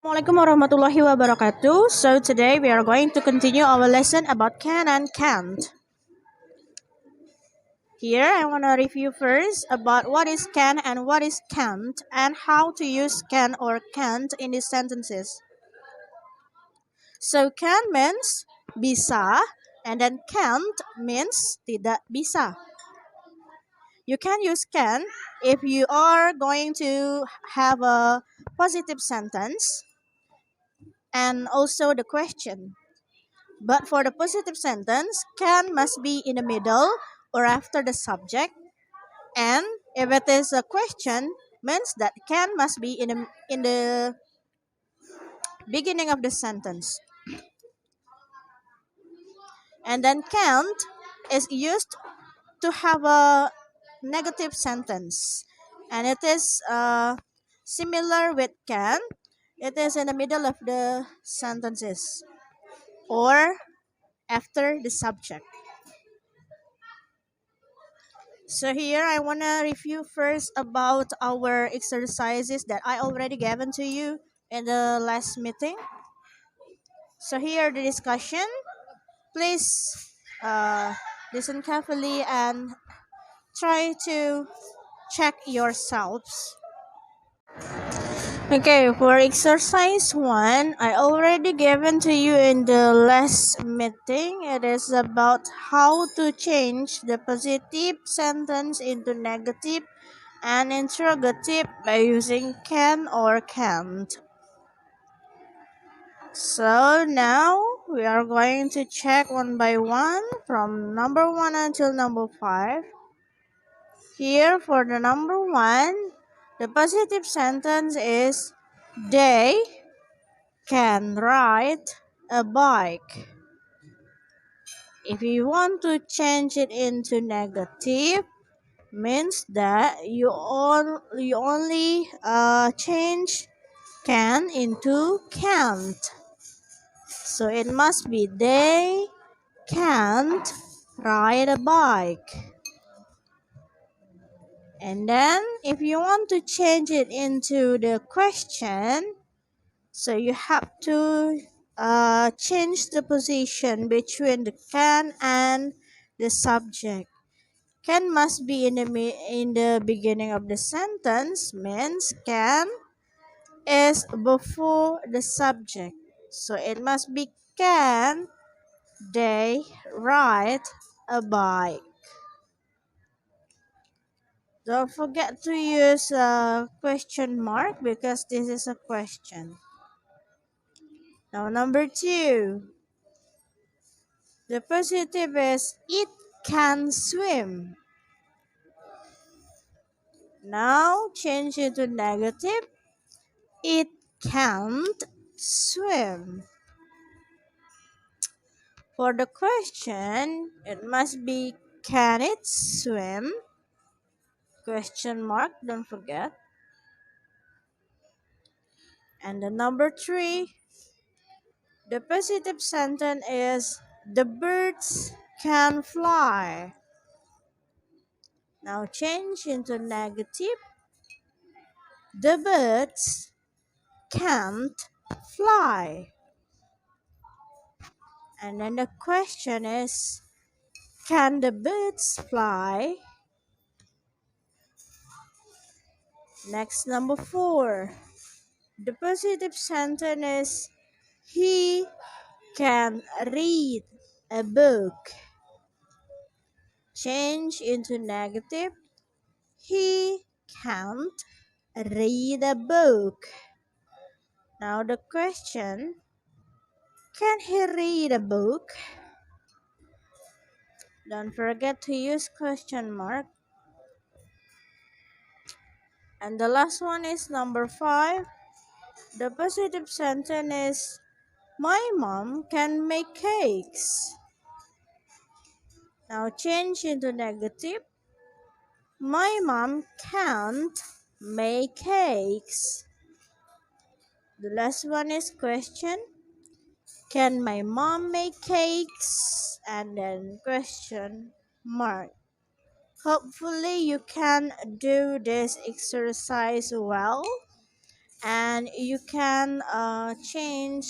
Assalamualaikum warahmatullahi wabarakatuh. So today we are going to continue our lesson about can and can't. Here I want to review first about what is can and what is can't and how to use can or can't in these sentences. So can means bisa and then can't means tidak bisa. You can use can if you are going to have a positive sentence and also the question. But for the positive sentence, can must be in the middle or after the subject. And if it is a question, means that can must be in the beginning of the sentence. And then can't is used to have a negative sentence. And it is similar with can. It is in the middle of the sentences or after the subject. So here I want to review first about our exercises that I already given to you in the last meeting. So here the discussion. Please listen carefully and try to check yourselves. Okay, for exercise 1, I already given to you in the last meeting. It is about how to change the positive sentence into negative and interrogative by using can or can't. So now we are going to check one by one from number 1 until number 5. Here for the number 1, the positive sentence is they can ride a bike. If you want to change it into negative, means that you only change can into can't. So it must be they can't ride a bike. And then if you want to change it into the question, so you have to change the position between the can and the subject. Can must be in the beginning of the sentence means can is before the subject. So it must be can they ride a bike. Don't forget to use a question mark because this is a question. Now number 2. The positive is it can swim. Now change it to negative. It can't swim. For the question, it must be can it swim? Question mark, don't forget. And the number 3, the positive sentence is the birds can fly. Now change into negative. The birds can't fly. And then the question is, can the birds fly? Next, number 4. The positive sentence is he can read a book. Change into negative. He can't read a book. Now the question, can he read a book? Don't forget to use question mark. And the last one is number 5. The positive sentence is my mom can make cakes. Now change into negative. My mom can't make cakes. The last one is question. Can my mom make cakes? And then question mark. Hopefully you can do this exercise well. and you can change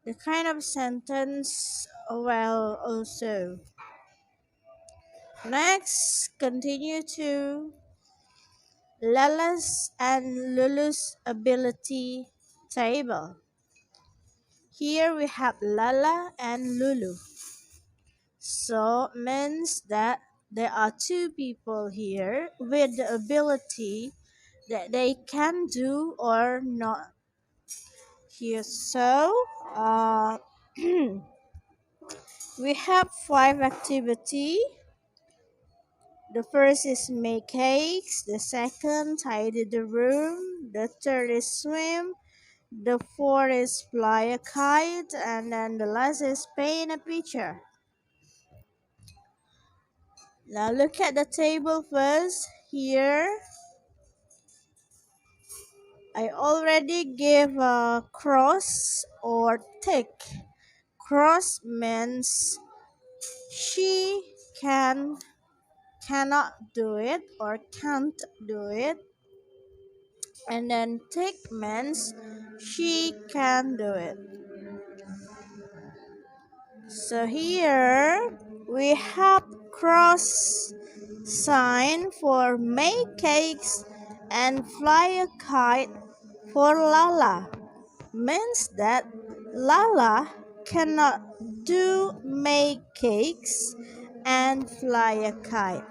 the kind of sentence well also. Next, continue to Lala's and Lulu's ability table. Here we have Lala and Lulu. So means that there are two people here with the ability that they can do or not. Here, so we have five activity. The first is make cakes. The second, tidy the room. The third is swim. The fourth is fly a kite, and then the last is paint a picture. Now look at the table first. Here, I already gave a cross or tick. Cross means she cannot do it or can't do it, and then tick means she can do it. So here we have cross sign for make cakes and fly a kite for Lala. Means that Lala cannot do make cakes and fly a kite.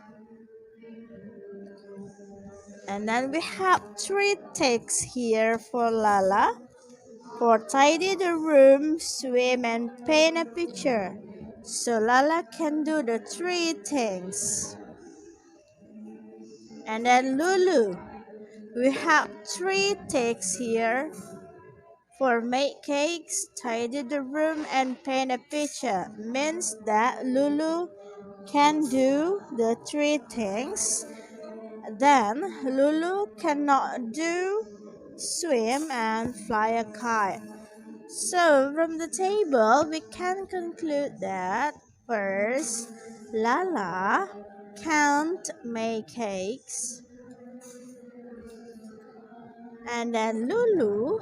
And then we have three ticks here for Lala. For tidy the room, swim, and paint a picture. So Lala can do the three things. And then Lulu, we have three ticks here for make cakes, tidy the room, and paint a picture. Means that Lulu can do the three things. Then Lulu cannot do swim and fly a kite. So from the table we can conclude that first Lala can't make cakes, and then Lulu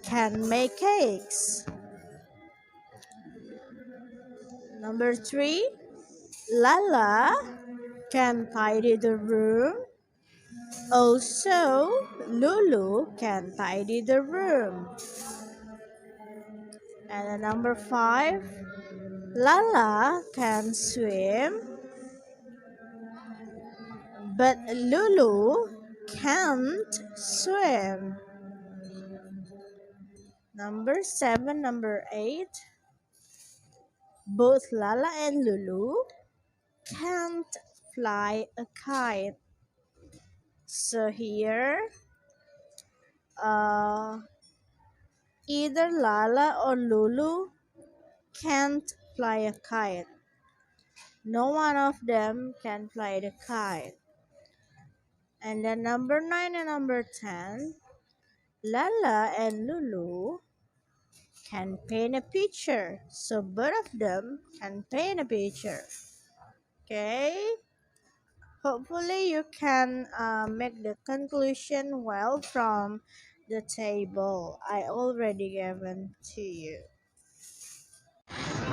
can make cakes. Number three, Lala can tidy the room. Also, Lulu can tidy the room. And then number five, Lala can swim, but Lulu can't swim. Number seven, number eight, both Lala and Lulu can't fly a kite. So here, uh, either Lala or Lulu can't fly a kite. No one of them can fly the kite. And then number 9 and number 10, Lala and Lulu can paint a picture. So both of them can paint a picture. Okay? Hopefully you can make the conclusion well from the table I already given to you.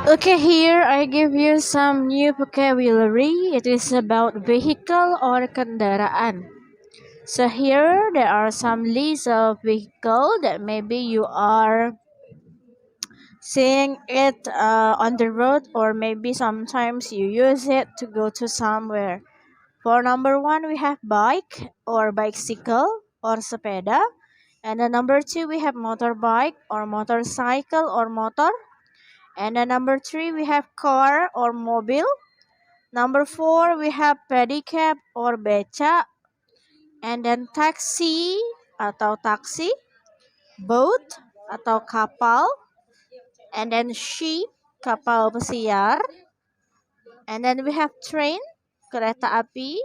Okay, here I give you some new vocabulary. It is about vehicle or kendaraan. So here there are some lists of vehicle that maybe you are seeing it on the road, or maybe sometimes you use it to go to somewhere. For number one, we have bike or bicycle or sepeda. And then number two, we have motorbike or motorcycle or motor. And then number three, we have car or mobile. Number four, we have pedicab or beca. And then taxi atau taksi, boat atau kapal. And then ship, kapal pesiar. And then we have train, kereta api.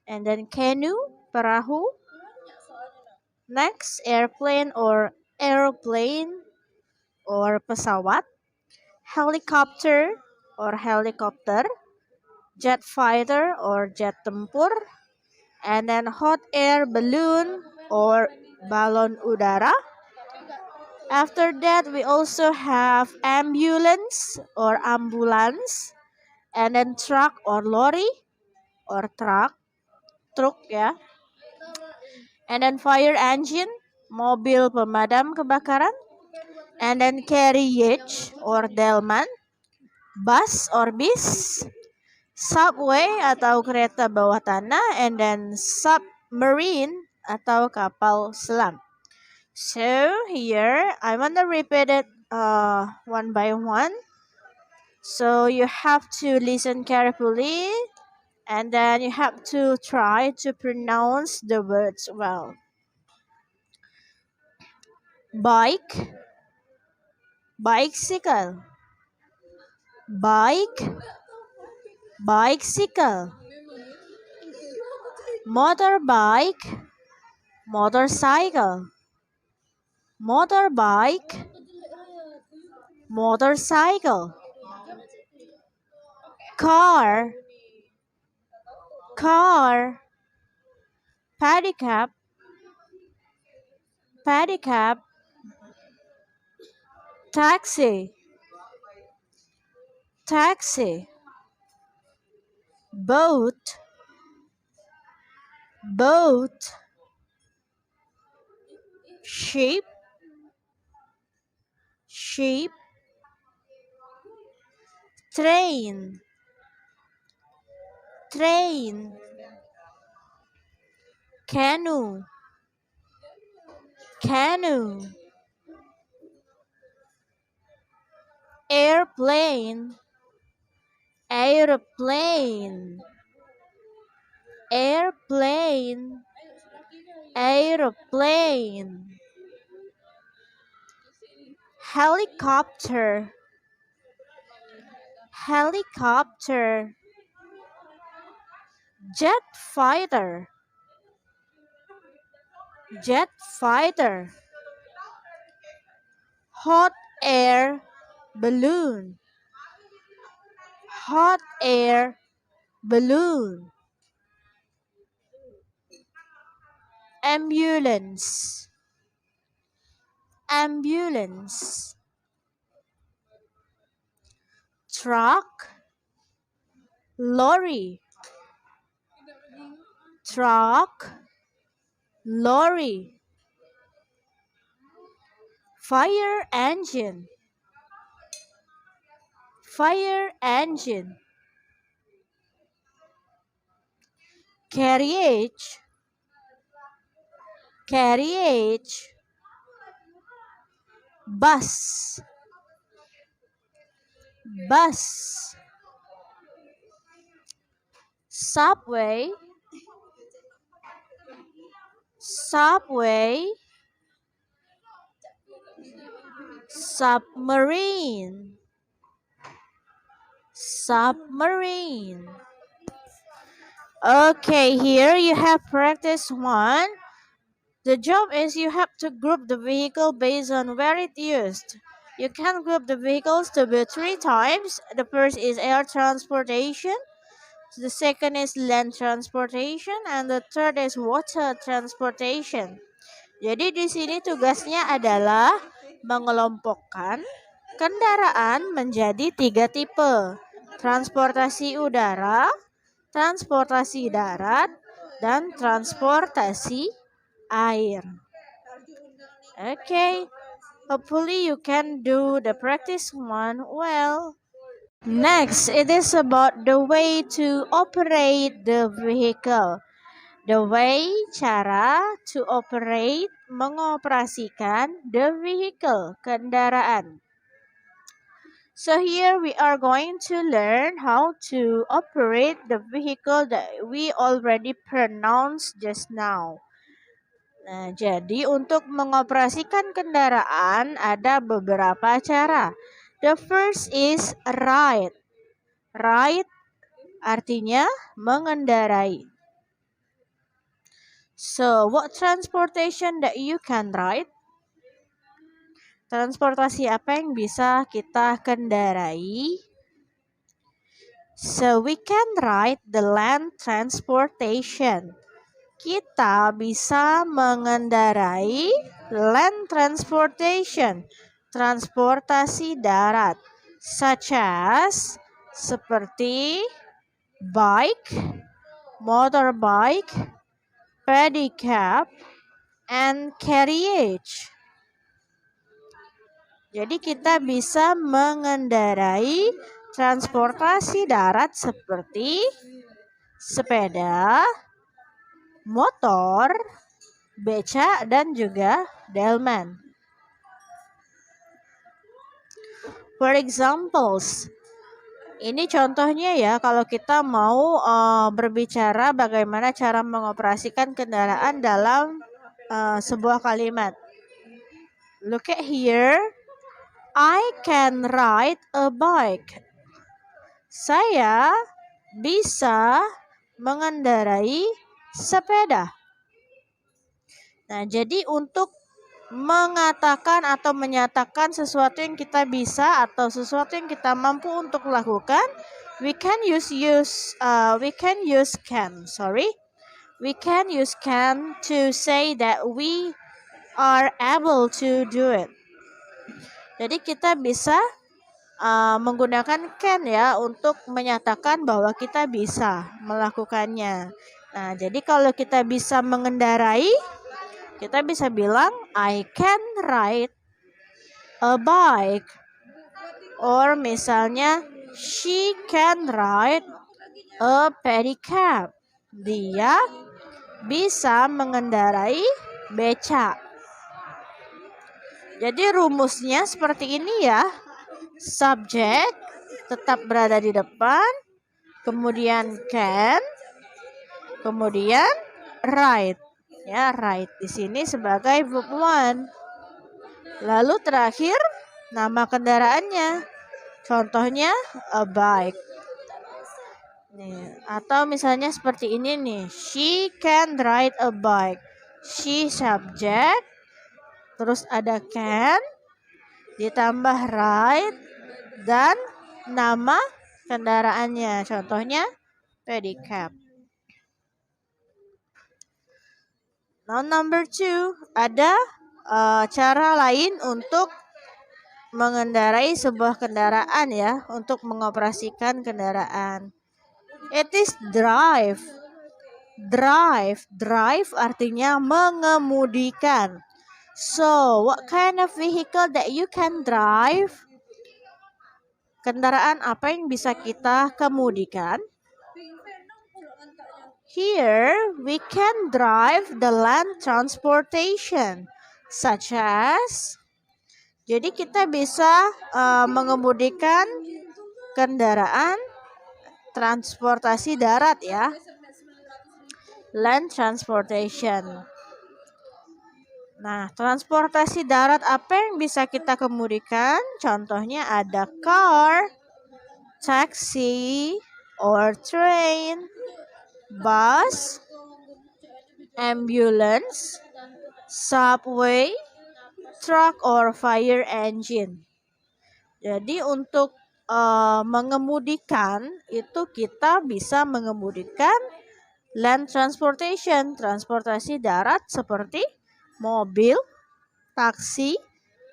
And then canoe, perahu. Next, airplane or aeroplane or pesawat. Helicopter or helicopter. Jet fighter or jet tempur. And then hot air balloon or balon udara. After that, we also have ambulance or ambulance, and then truck or lorry or truk ya. And then fire engine, mobil pemadam kebakaran. And then carriage or delman, bus or bis, subway atau kereta bawah tanah, and then submarine atau kapal selam. So here I want to repeat it one by one. So you have to listen carefully, and then you have to try to pronounce the words well. Bike, bicycle, bike, bicycle, motorbike, motorcycle, motorbike, motorcycle, car, car, pedicab, pedicab, taxi, taxi, boat, boat, sheep, sheep, train, train, canoe, canoe, airplane, aeroplane, airplane, aeroplane, helicopter, helicopter, jet fighter, jet fighter, hot air balloon, hot air balloon, ambulance, ambulance, truck, lorry, truck, lorry, fire engine, fire engine, carriage, carriage, bus, bus, subway, subway, submarine, submarine. Okay, here you have practice one. The job is you have to group the vehicle based on where it used. You can group the vehicles to be three types. The first is air transportation, the second is land transportation, and the third is water transportation. Jadi di sini tugasnya adalah mengelompokkan kendaraan menjadi tiga tipe. Transportasi udara, transportasi darat, dan transportasi air. Okay, hopefully you can do the practice one well. Next, it is about the way to operate the vehicle. The way, cara, to operate, mengoperasikan the vehicle, kendaraan. So here we are going to learn how to operate the vehicle that we already pronounced just now. Nah, jadi untuk mengoperasikan kendaraan ada beberapa cara. The first is ride. Ride artinya mengendarai. So, what transportation that you can ride? Transportasi apa yang bisa kita kendarai? So, we can ride the land transportation. kita bisa mengendarai land transportation, transportasi darat, such as seperti bike, motorbike, pedicab, and carriage. Jadi kita bisa mengendarai transportasi darat seperti sepeda, motor, beca, dan juga delman. For examples, ini contohnya ya kalau kita mau berbicara bagaimana cara mengoperasikan kendaraan dalam sebuah kalimat. Look at here. I can ride a bike. Saya bisa mengendarai sepeda. Nah, jadi untuk mengatakan atau menyatakan sesuatu yang kita bisa atau sesuatu yang kita mampu untuk lakukan, we can use can to say that we are able to do it. Jadi kita bisa menggunakan can ya untuk menyatakan bahwa kita bisa melakukannya. Nah, jadi kalau kita bisa mengendarai, kita bisa bilang I can ride a bike. Or misalnya she can ride a pedicab. Dia bisa mengendarai beca. Jadi rumusnya seperti ini ya. Subjek tetap berada di depan, kemudian can, kemudian ride. Ya, ride di sini sebagai verb one. Lalu terakhir nama kendaraannya. Contohnya a bike. Nih, atau misalnya seperti ini nih. She can ride a bike. She subject, terus ada can, ditambah ride, dan nama kendaraannya. Contohnya pedicab. Now number 2, ada cara lain untuk mengendarai sebuah kendaraan ya, untuk mengoperasikan kendaraan. It is drive. Drive artinya mengemudikan. So, what kind of vehicle that you can drive? Kendaraan apa yang bisa kita kemudikan? Here, we can drive the land transportation, such as. Jadi kita bisa mengemudikan kendaraan transportasi darat ya. Land transportation. Nah, transportasi darat apa yang bisa kita kemudikan? Contohnya ada car, taxi, or train, bus, ambulance, subway, truck, or fire engine. Jadi untuk mengemudikan itu kita bisa mengemudikan land transportation, transportasi darat seperti mobil, taksi,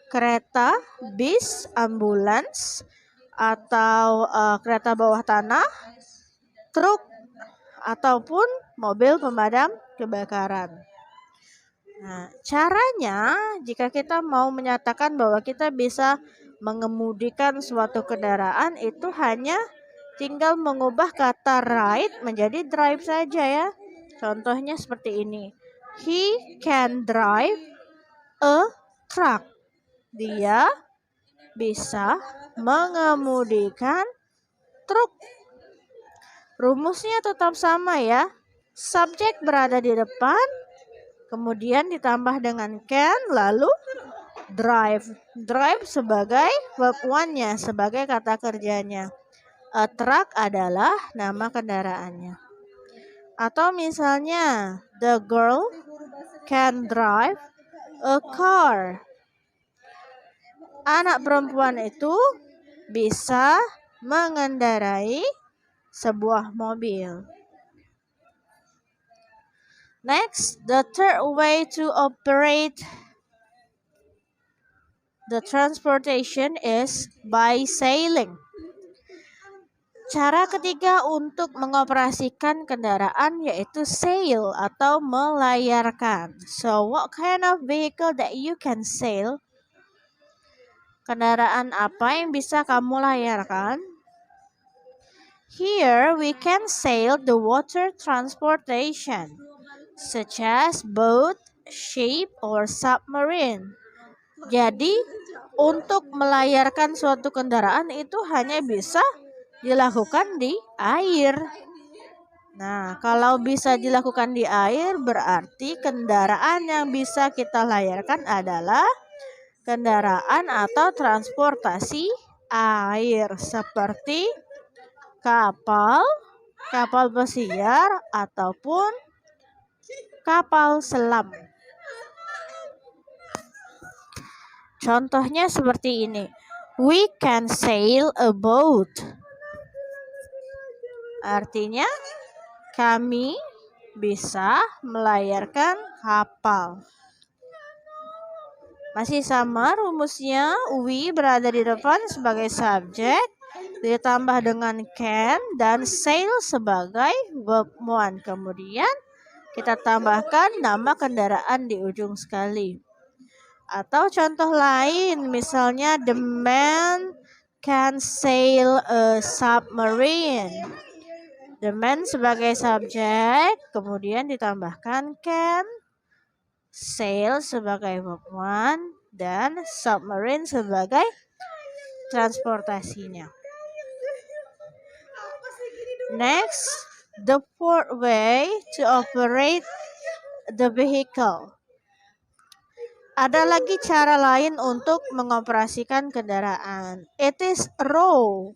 kereta, bis, ambulans, atau kereta bawah tanah, truk, ataupun mobil pemadam kebakaran. Nah, caranya jika kita mau menyatakan bahwa kita bisa mengemudikan suatu kendaraan, itu hanya tinggal mengubah kata ride menjadi drive saja ya. Contohnya seperti ini. He can drive a truck. Dia bisa mengemudikan truk. Rumusnya tetap sama ya. Subjek berada di depan, kemudian ditambah dengan can, lalu drive. Drive sebagai verb one-nya, sebagai kata kerjanya. A truck adalah nama kendaraannya. Atau misalnya, the girl can drive a car. Anak perempuan itu bisa mengendarai sebuah mobil. Next, the third way to operate the transportation is by sailing. Cara ketiga untuk mengoperasikan kendaraan yaitu sail atau melayarkan. So, what kind of vehicle that you can sail? Kendaraan apa yang bisa kamu layarkan? Here, we can sail the water transportation, such as boat, ship, or submarine. Jadi, untuk melayarkan suatu kendaraan itu hanya bisa dilakukan di air. Nah, kalau bisa dilakukan di air, berarti kendaraan yang bisa kita layarkan adalah kendaraan atau transportasi air seperti kapal, kapal pesiar, ataupun kapal selam. Contohnya seperti ini. We can sail a boat. Artinya, kami bisa melayarkan kapal. Masih sama rumusnya, we berada di depan sebagai subjek, ditambah dengan can dan sail sebagai verb 1. Kemudian kita tambahkan nama kendaraan di ujung sekali. Atau contoh lain, misalnya the man can sail a submarine. The man sebagai subjek, kemudian ditambahkan can, sail sebagai verb 1, dan submarine sebagai transportasinya. Next, the fourth way to operate the vehicle. Ada lagi cara lain untuk mengoperasikan kendaraan. It is row.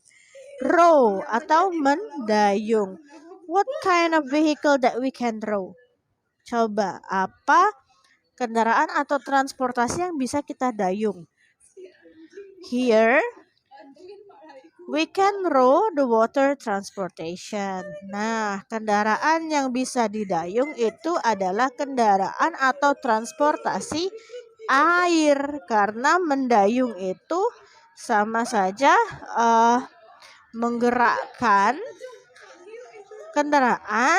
Row atau mendayung. What kind of vehicle that we can row? Coba, apa kendaraan atau transportasi yang bisa kita dayung? Here, we can row the water transportation. Nah, kendaraan yang bisa didayung itu adalah kendaraan atau transportasi air. Karena mendayung itu sama saja menggerakkan kendaraan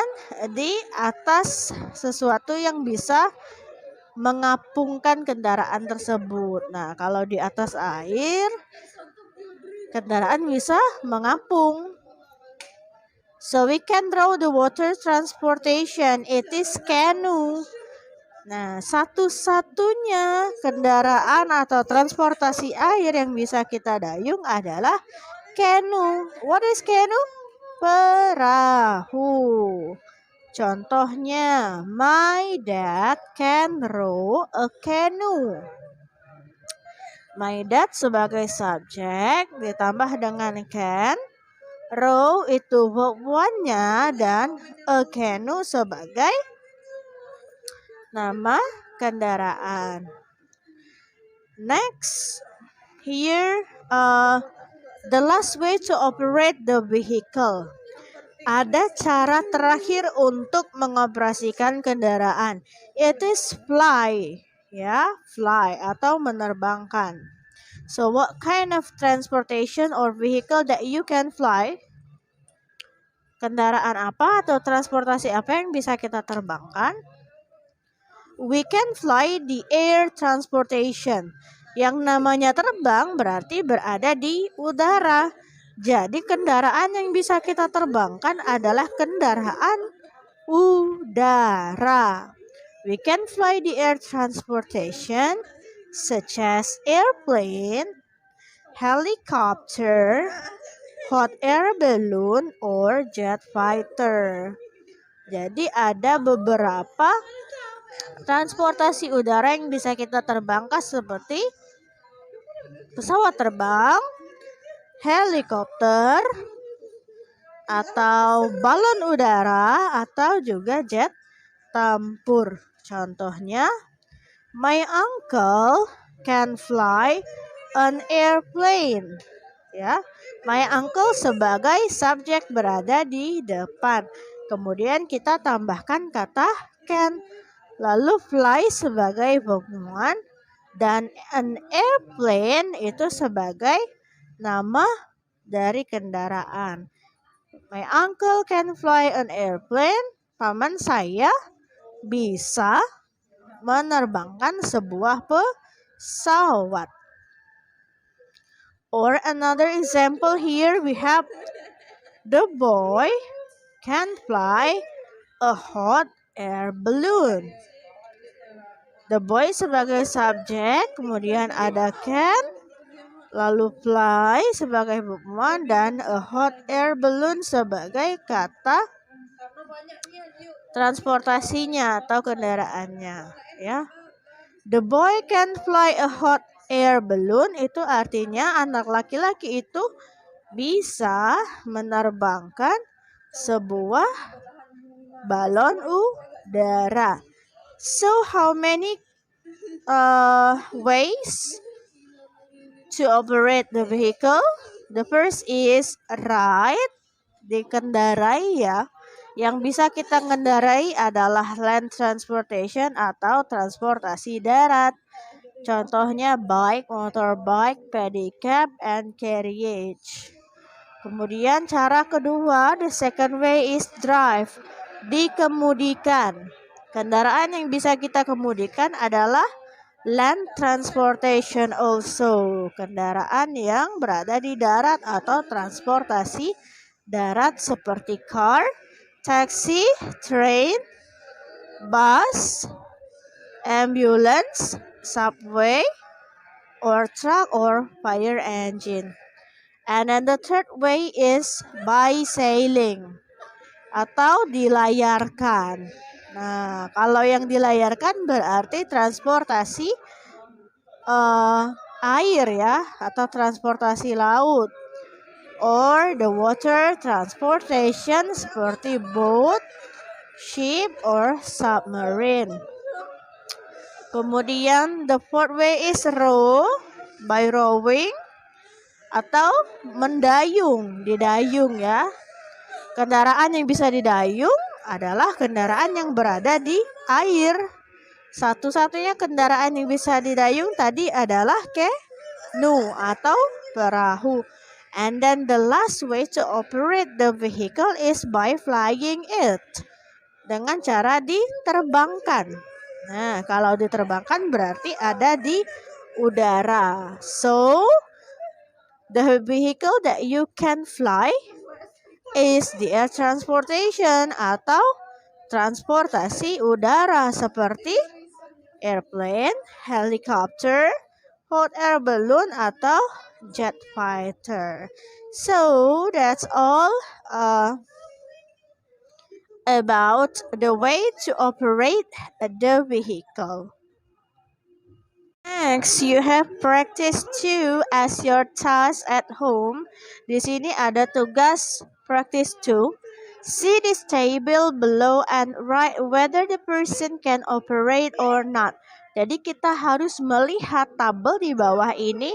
di atas sesuatu yang bisa mengapungkan kendaraan tersebut. Nah, kalau di atas air, kendaraan bisa mengapung. So we can row the water transportation. It is canoe. Nah, satu-satunya kendaraan atau transportasi air yang bisa kita dayung adalah canoe. What is canoe? Perahu. Contohnya, my dad can row a canoe. My dad sebagai subjek ditambah dengan can, row itu verb 1-nya, dan a canoe sebagai nama kendaraan. Next, here the last way to operate the vehicle. Ada cara terakhir untuk mengoperasikan kendaraan. It is fly. Ya, fly atau menerbangkan. So, what kind of transportation or vehicle that you can fly? Kendaraan apa atau transportasi apa yang bisa kita terbangkan? We can fly the air transportation. Yang namanya terbang berarti berada di udara. Jadi kendaraan yang bisa kita terbangkan adalah kendaraan udara. We can fly the air transportation such as airplane, helicopter, hot air balloon, or jet fighter. Jadi ada beberapa transportasi udara yang bisa kita terbangkan seperti pesawat terbang, helikopter, atau balon udara, atau juga jet tempur. Contohnya, my uncle can fly an airplane. Ya, my uncle sebagai subjek berada di depan. Kemudian kita tambahkan kata can. Lalu fly sebagai verb 1 dan an airplane itu sebagai nama dari kendaraan. My uncle can fly an airplane. Paman saya bisa menerbangkan sebuah pesawat. Or another example here we have the boy can fly a hot air balloon. The boy sebagai subjek, kemudian ada can, lalu fly sebagai verb 1 dan a hot air balloon sebagai kata transportasinya atau kendaraannya, ya. The boy can fly a hot air balloon itu artinya anak laki-laki itu bisa menerbangkan sebuah balon udara. So how many ways to operate the vehicle? The first is ride, dikendarai ya. Yang bisa kita kendarai adalah land transportation atau transportasi darat. Contohnya bike, motorbike, pedicab, and carriage. Kemudian cara kedua, the second way is drive, dikemudikan. Kendaraan yang bisa kita kemudikan adalah land transportation also, kendaraan yang berada di darat atau transportasi darat seperti car, taxi, train, bus, ambulance, subway, or truck or fire engine. And then the third way is by sailing atau dilayarkan. Nah, kalau yang dilayarkan berarti transportasi air ya, atau transportasi laut. Or the water transportation seperti boat, ship, or submarine. Kemudian the fourth way is row, by rowing atau mendayung, didayung ya. Kendaraan yang bisa didayung adalah kendaraan yang berada di air. Satu-satunya kendaraan yang bisa didayung tadi adalah canoe atau perahu. And then the last way to operate the vehicle is by flying it, dengan cara diterbangkan. Nah, kalau diterbangkan berarti ada di udara. So, the vehicle that you can fly is the air transportation atau transportasi udara seperti airplane, helicopter, hot air balloon, atau jet fighter. So, that's all about the way to operate the vehicle. Next, you have practice 2 as your task at home. Di sini ada tugas practice 2. See this table below and write whether the person can operate or not. Jadi kita harus melihat tabel di bawah ini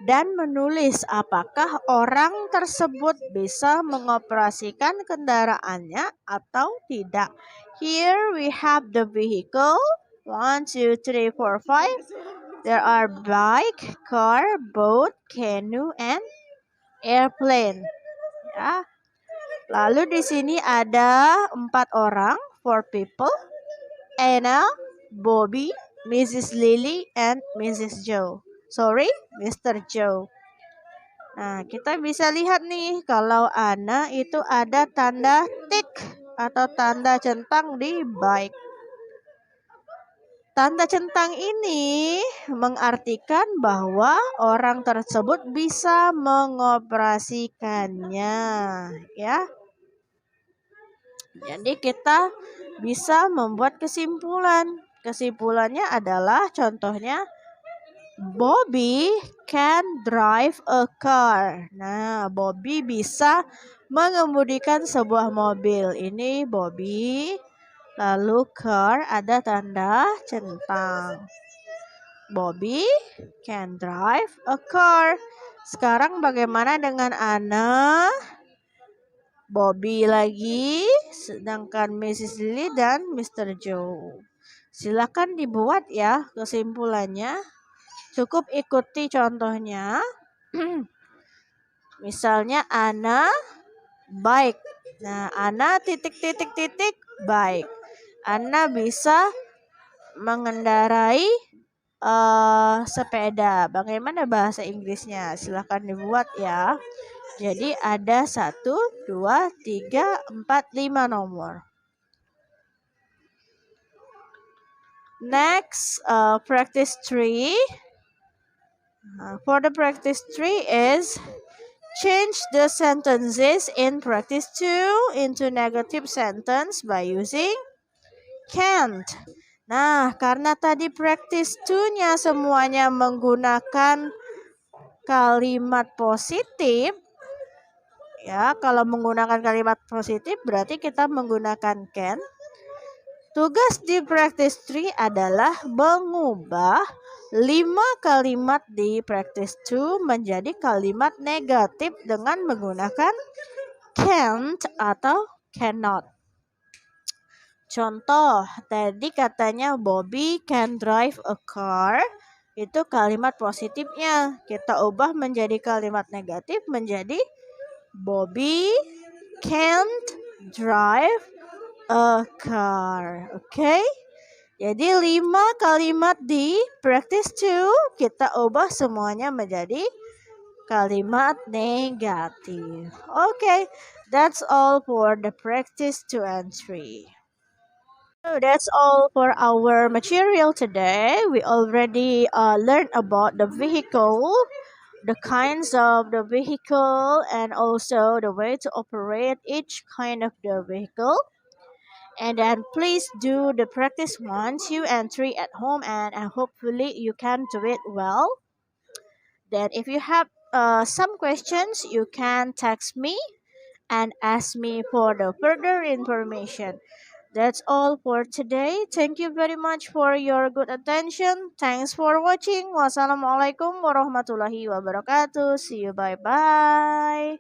dan menulis apakah orang tersebut bisa mengoperasikan kendaraannya atau tidak. Here we have the vehicle. 1, 2, 3, 4, 5. There are bike, car, boat, canoe, and airplane. Ya. Lalu di sini ada 4 orang, 4 people. Anna, Bobby, Mrs. Lily, and Mrs. Joe. Sorry, Mr. Joe. Nah, kita bisa lihat nih kalau Anna itu ada tanda tick atau tanda centang di bike. Tanda centang ini mengartikan bahwa orang tersebut bisa mengoperasikannya, ya. Jadi kita bisa membuat kesimpulan. Kesimpulannya adalah contohnya Bobby can drive a car. Nah, Bobby bisa mengemudikan sebuah mobil. Ini Bobby. Lalu car ada tanda centang. Bobby can drive a car. Sekarang bagaimana dengan Anna? Bobby lagi, sedangkan Mrs. Lily dan Mr. Joe. Silakan dibuat ya kesimpulannya. Cukup ikuti contohnya. Misalnya Ana baik. Nah, Ana titik baik. Ana bisa mengendarai sepeda. Bagaimana bahasa Inggrisnya? Silahkan dibuat ya. Jadi ada 1, 2, 3, 4, 5 nomor. Next, practice 3. For the practice 3 is change the sentences in practice 2 into negative sentence by using can't. Nah, karena tadi practice 2-nya semuanya menggunakan kalimat positif, ya, kalau menggunakan kalimat positif berarti kita menggunakan can. Tugas di practice 3 adalah mengubah 5 kalimat di practice 2 menjadi kalimat negatif dengan menggunakan can't atau cannot. Contoh, tadi katanya Bobby can drive a car. Itu kalimat positifnya. Kita ubah menjadi kalimat negatif menjadi Bobby can't drive a car. Oke? Jadi 5 kalimat di practice 2 kita ubah semuanya menjadi kalimat negatif. Okay, that's all for the practice 2 and 3. So that's all for our material today. We already learned about the vehicle, the kinds of the vehicle, and also the way to operate each kind of the vehicle. And then please do the practice 1, 2, and 3 at home, and hopefully you can do it well. Then if you have some questions, you can text me and ask me for the further information. That's all for today. Thank you very much for your good attention. Thanks for watching. Wassalamualaikum warahmatullahi wabarakatuh. See you. Bye bye.